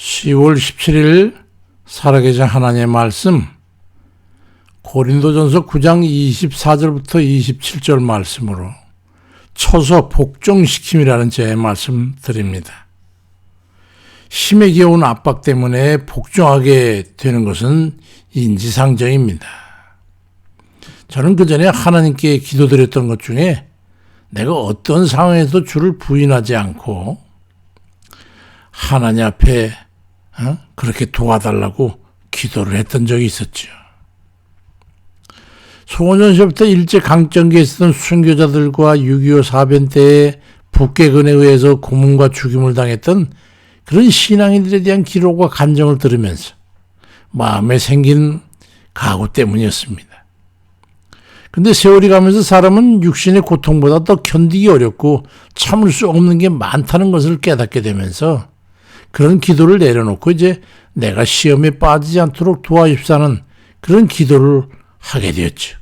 10월 17일 살아계신 하나님의 말씀 고린도전서 9장 24절부터 27절 말씀으로 처소 복종시킴이라는 제 말씀 드립니다. 힘에 겨운 압박 때문에 복종하게 되는 것은 인지상정입니다. 저는 그 전에 하나님께 기도드렸던 것 중에 내가 어떤 상황에서 주를 부인하지 않고 하나님 앞에 그렇게 도와달라고 기도를 했던 적이 있었죠. 송원전시부터 일제강점기에 있었던 순교자들과 6.25 사변 때에 북괴근에 의해서 고문과 죽임을 당했던 그런 신앙인들에 대한 기록과 간정을 들으면서 마음에 생긴 각오 때문이었습니다. 근데 세월이 가면서 사람은 육신의 고통보다 더 견디기 어렵고 참을 수 없는 게 많다는 것을 깨닫게 되면서 그런 기도를 내려놓고 이제 내가 시험에 빠지지 않도록 도와줍사는 그런 기도를 하게 되었죠.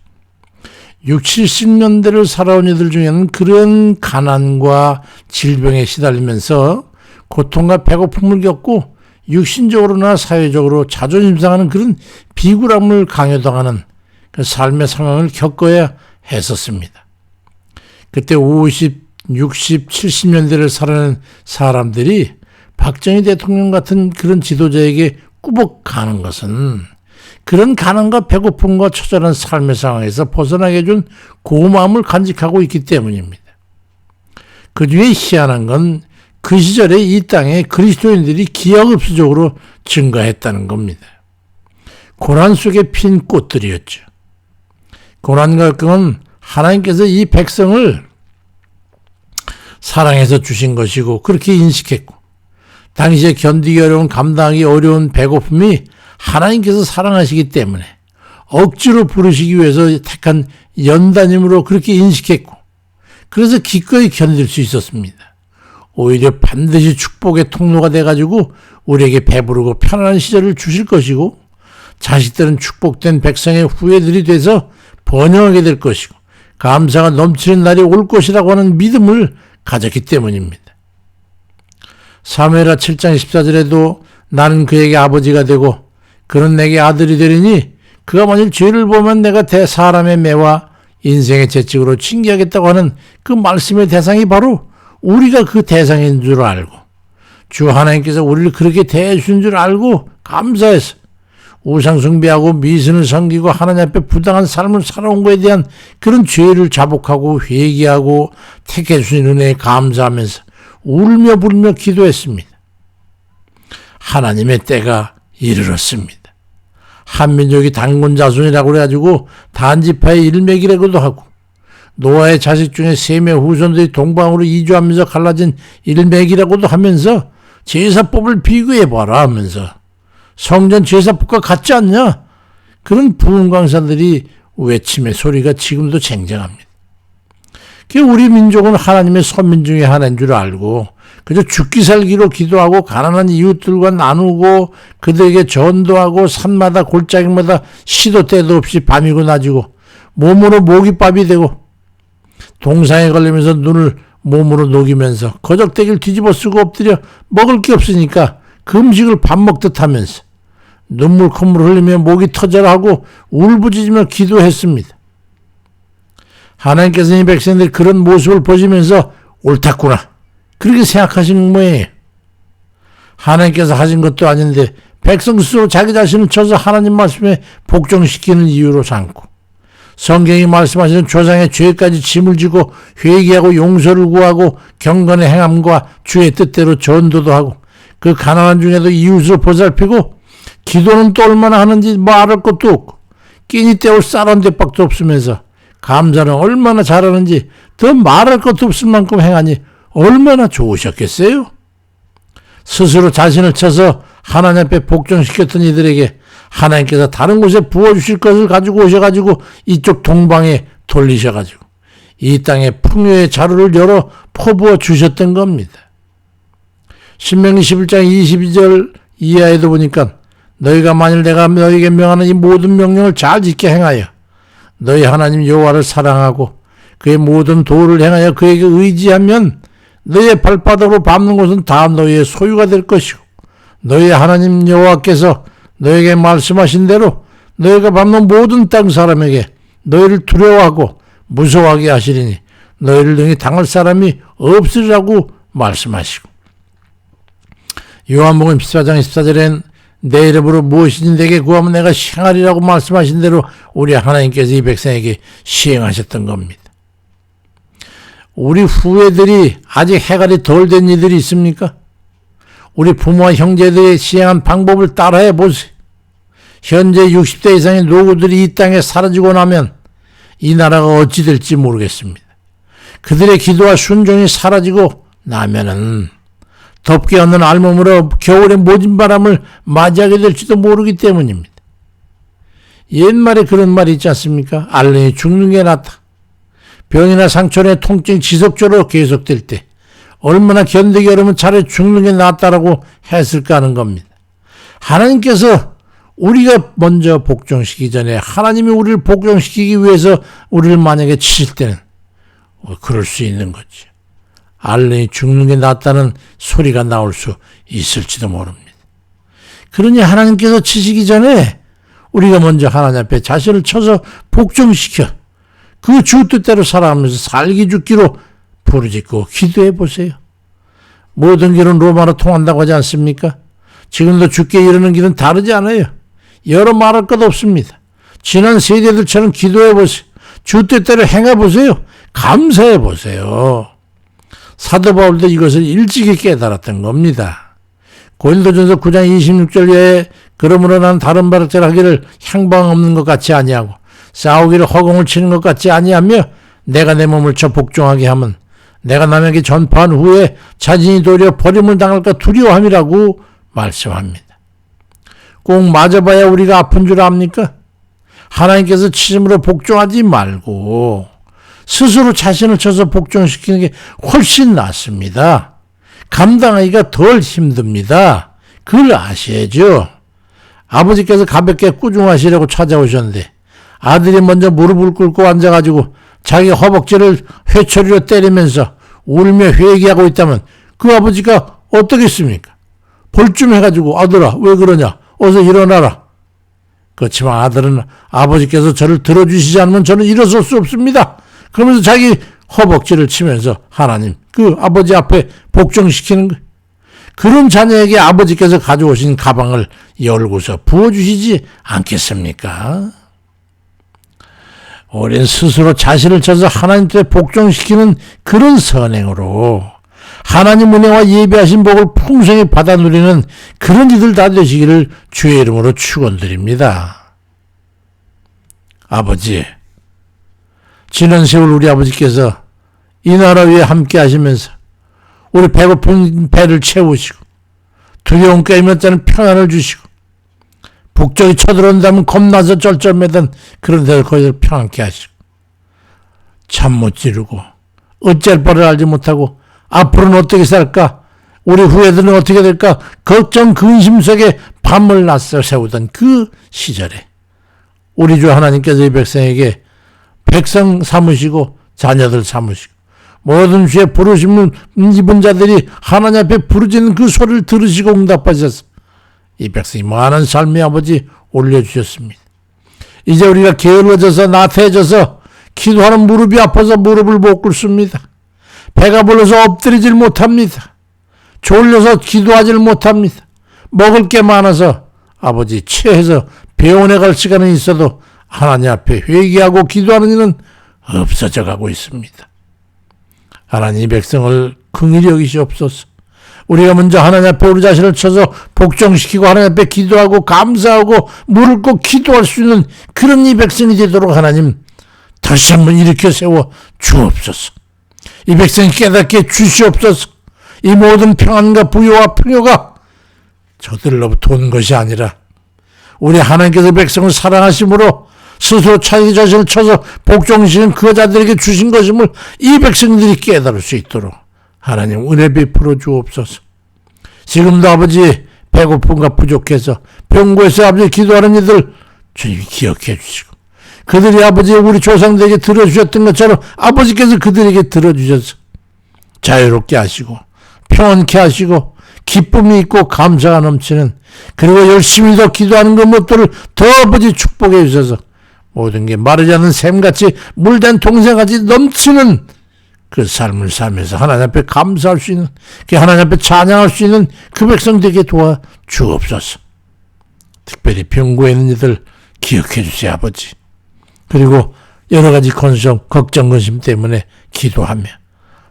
60, 70년대를 살아온 이들 중에는 그런 가난과 질병에 시달리면서 고통과 배고픔을 겪고 육신적으로나 사회적으로 자존심 상하는 그런 비굴함을 강요당하는 그 삶의 상황을 겪어야 했었습니다. 그때 50, 60, 70년대를 살아낸 사람들이 박정희 대통령 같은 그런 지도자에게 꾸벅 가는 것은 그런 가난과 배고픔과 처절한 삶의 상황에서 벗어나게 해준 고마움을 간직하고 있기 때문입니다. 그 중에 희한한 건 그 시절에 이 땅에 그리스도인들이 기하급수적으로 증가했다는 겁니다. 고난 속에 핀 꽃들이었죠. 고난과 역경은 하나님께서 이 백성을 사랑해서 주신 것이고 그렇게 인식했고 당시에 견디기 어려운 감당하기 어려운 배고픔이 하나님께서 사랑하시기 때문에 억지로 부르시기 위해서 택한 연단임으로 그렇게 인식했고 그래서 기꺼이 견딜 수 있었습니다. 오히려 반드시 축복의 통로가 돼가지고 우리에게 배부르고 편안한 시절을 주실 것이고 자식들은 축복된 백성의 후예들이 돼서 번영하게 될 것이고 감사가 넘치는 날이 올 것이라고 하는 믿음을 가졌기 때문입니다. 사무엘하 7장 14절에도 나는 그에게 아버지가 되고 그는 내게 아들이 되리니 그가 만일 죄를 보면 내가 사람의 매와 인생의 채찍으로 징계하겠다고 하는 그 말씀의 대상이 바로 우리가 그 대상인 줄 알고 주 하나님께서 우리를 그렇게 대해주신 줄 알고 감사해서 우상 숭배하고 미신을 섬기고 하나님 앞에 부당한 삶을 살아온 것에 대한 그런 죄를 자복하고 회개하고 택해 주신 은혜에 감사하면서 울며 불며 기도했습니다. 하나님의 때가 이르렀습니다. 한민족이 단군 자손이라고 그래가지고 단지파의 일맥이라고도 하고 노아의 자식 중에 셈의 후손들이 동방으로 이주하면서 갈라진 일맥이라고도 하면서 제사법을 비교해봐라 하면서 성전 제사법과 같지 않냐? 그런 부흥강사들이 외침의 소리가 지금도 쟁쟁합니다. 우리 민족은 하나님의 선민 중에 하나인 줄 알고 그저 죽기 살기로 기도하고 가난한 이웃들과 나누고 그들에게 전도하고 산마다 골짜기마다 시도 때도 없이 밤이고 낮이고 몸으로 모깃밥이 되고 동상에 걸리면서 눈을 몸으로 녹이면서 거적대기를 뒤집어 쓰고 엎드려 먹을 게 없으니까 그 음식을 밥 먹듯 하면서 눈물 콧물 흘리며 목이 터져라 하고 울부짖으며 기도했습니다. 하나님께서 이 백성들이 그런 모습을 보시면서 옳았구나 그렇게 생각하신 모양이에요. 하나님께서 하신 것도 아닌데 백성 스스로 자기 자신을 쳐서 하나님 말씀에 복종시키는 이유로 삼고 성경이 말씀하시는 조상의 죄까지 짐을 지고 회개하고 용서를 구하고 경건의 행함과 주의 뜻대로 전도도 하고 그 가난한 중에도 이웃을 보살피고 기도는 또 얼마나 하는지 말할 것도 없고 끼니 때울 쌀한 대박도 없으면서 감사는 얼마나 잘하는지 더 말할 것도 없을 만큼 행하니 얼마나 좋으셨겠어요? 스스로 자신을 쳐서 하나님 앞에 복종시켰던 이들에게 하나님께서 다른 곳에 부어주실 것을 가지고 오셔가지고 이쪽 동방에 돌리셔가지고 이 땅에 풍요의 자루를 열어 퍼부어 주셨던 겁니다. 신명기 11장 22절 이하에도 보니까 너희가 만일 내가 너희에게 명하는 이 모든 명령을 잘 지켜 행하여 너희 하나님 여호와를 사랑하고 그의 모든 도를 행하여 그에게 의지하면 너희의 발바닥으로 밟는 곳은 다 너희의 소유가 될 것이고 너희 하나님 여호와께서 너에게 말씀하신 대로 너희가 밟는 모든 땅 사람에게 너희를 두려워하고 무서워하게 하시리니 너희를 능히 당할 사람이 없으리라고 말씀하시고, 요한복음 14장 14절엔 내 이름으로 무엇이든지 내게 구하면 내가 시행하리라고 말씀하신 대로 우리 하나님께서 이 백성에게 시행하셨던 겁니다. 우리 후예들이 아직 해갈이 덜 된 이들이 있습니까? 우리 부모와 형제들이 시행한 방법을 따라해 보세요. 현재 60대 이상의 노구들이 이 땅에 사라지고 나면 이 나라가 어찌 될지 모르겠습니다. 그들의 기도와 순종이 사라지고 나면은 덥게 얻는 알몸으로 겨울의 모진 바람을 맞이하게 될지도 모르기 때문입니다. 옛말에 그런 말이 있지 않습니까? 알른이 죽는 게 낫다. 병이나 상처나 통증이 지속적으로 계속될 때 얼마나 견디기 어려우면 차라리 죽는 게 낫다라고 했을까 하는 겁니다. 하나님께서 우리가 먼저 복종시키기 전에 하나님이 우리를 복종시키기 위해서 우리를 만약에 치실 때는 그럴 수 있는 거죠. 알른이 죽는 게 낫다는 소리가 나올 수 있을지도 모릅니다. 그러니 하나님께서 치시기 전에 우리가 먼저 하나님 앞에 자신을 쳐서 복종시켜 그 주 뜻대로 살아가면서 살기 죽기로 부르짖고 기도해 보세요. 모든 길은 로마로 통한다고 하지 않습니까? 지금도 주께 이르는 길은 다르지 않아요. 여러 말할 것 없습니다. 지난 세대들처럼 기도해 보세요. 주 뜻대로 행해 보세요. 감사해 보세요. 사도 바울도 이것을 일찍이 깨달았던 겁니다. 고린도전서 9장 26절에 그러므로 난 다른 바락질 하기를 향방 없는 것 같이 아니하고 싸우기를 허공을 치는 것 같이 아니하며 내가 내 몸을 쳐 복종하게 하면 내가 남에게 전파한 후에 자신이 도리어 버림을 당할까 두려워함이라고 말씀합니다. 꼭 맞아봐야 우리가 아픈 줄 압니까? 하나님께서 치심으로 복종하지 말고 스스로 자신을 쳐서 복종시키는 게 훨씬 낫습니다. 감당하기가 덜 힘듭니다. 그걸 아셔야죠. 아버지께서 가볍게 꾸중하시려고 찾아오셨는데 아들이 먼저 무릎을 꿇고 앉아가지고 자기 허벅지를 회초리로 때리면서 울며 회개하고 있다면 그 아버지가 어떻겠습니까? 볼쯤해가지고 아들아 왜 그러냐 어서 일어나라. 그렇지만 아들은 아버지께서 저를 들어주시지 않으면 저는 일어설 수 없습니다. 그러면서 자기 허벅지를 치면서 하나님 그 아버지 앞에 복종시키는 거예요. 그런 자녀에게 아버지께서 가져오신 가방을 열고서 부어주시지 않겠습니까? 우린 스스로 자신을 쳐서 하나님께 복종시키는 그런 선행으로 하나님 은혜와 예비하신 복을 풍성히 받아 누리는 그런 이들 다 되시기를 주의 이름으로 축원드립니다. 아버지, 지난 세월 우리 아버지께서 이 나라 위에 함께 하시면서 우리 배고픈 배를 채우시고 두려움 깨이면 때는 평안을 주시고 북적이 쳐들어온다면 겁나서 쩔쩔매던 그런 데를 거기서 평안케 하시고 잠 못 지르고 어쩔 바를 알지 못하고 앞으로는 어떻게 살까 우리 후예들은 어떻게 될까 걱정 근심 속에 밤을 낮서 세우던 그 시절에 우리 주 하나님께서 이 백성에게 백성 삼으시고 자녀들 삼으시고 모든 주의 부르심을 입은 자들이 하나님 앞에 부르짖는 그 소리를 들으시고 응답하셔서 이 백성이 많은 삶의 아버지 올려주셨습니다. 이제 우리가 게을러져서 나태해져서 기도하는 무릎이 아파서 무릎을 못 꿇습니다. 배가 불러서 엎드리질 못합니다. 졸려서 기도하질 못합니다. 먹을 게 많아서 아버지 체해서 병원에 갈 시간은 있어도 하나님 앞에 회개하고 기도하는 일은 없어져 가고 있습니다. 하나님 백성을 긍휼히 여기시옵소서. 우리가 먼저 하나님 앞에 우리 자신을 쳐서 복종시키고 하나님 앞에 기도하고 감사하고 무릎 꿇고 기도할 수 있는 그런 이 백성이 되도록 하나님 다시 한번 일으켜 세워 주옵소서. 이 백성이 깨닫게 주시옵소서. 이 모든 평안과 부요와 풍요가 저들로부터 온 것이 아니라 우리 하나님께서 백성을 사랑하심으로 스스로 자기 자신을 쳐서 복종시키는 그 자들에게 주신 것임을 이 백성들이 깨달을 수 있도록 하나님 은혜 베풀어 주옵소서. 지금도 아버지 배고픔과 부족해서 병고에서 아버지 기도하는 이들 주님이 기억해 주시고 그들이 아버지 우리 조상들에게 들어주셨던 것처럼 아버지께서 그들에게 들어주셔서 자유롭게 하시고 평안케 하시고 기쁨이 있고 감사가 넘치는, 그리고 열심히 더 기도하는 그 모두를 더 아버지 축복해 주셔서 모든 게 마르지 않는 샘같이 물된 동생같이 넘치는 그 삶을 살면서 하나님 앞에 감사할 수 있는, 그 하나님 앞에 찬양할 수 있는 그 백성 되게 도와 주옵소서. 특별히 병고에 있는 이들 기억해 주세요, 아버지. 그리고 여러 가지 걱정, 근심 때문에 기도하며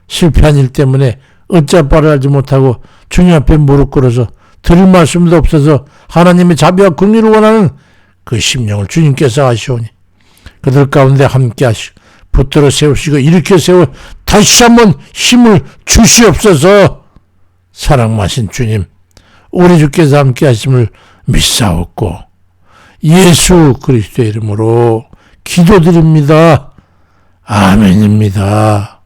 실패한 일 때문에 어찌할 바를 알지 못하고 주님 앞에 무릎 꿇어서 들을 말씀도 없어서 하나님의 자비와 긍휼을 원하는 그 심령을 주님께서 아시오니 그들 가운데 함께 하시고 붙들어 세우시고 일으켜 세워 다시 한번 힘을 주시옵소서. 사랑하신 주님, 우리 주께서 함께 하심을 믿사옵고 예수 그리스도의 이름으로 기도드립니다. 아멘입니다.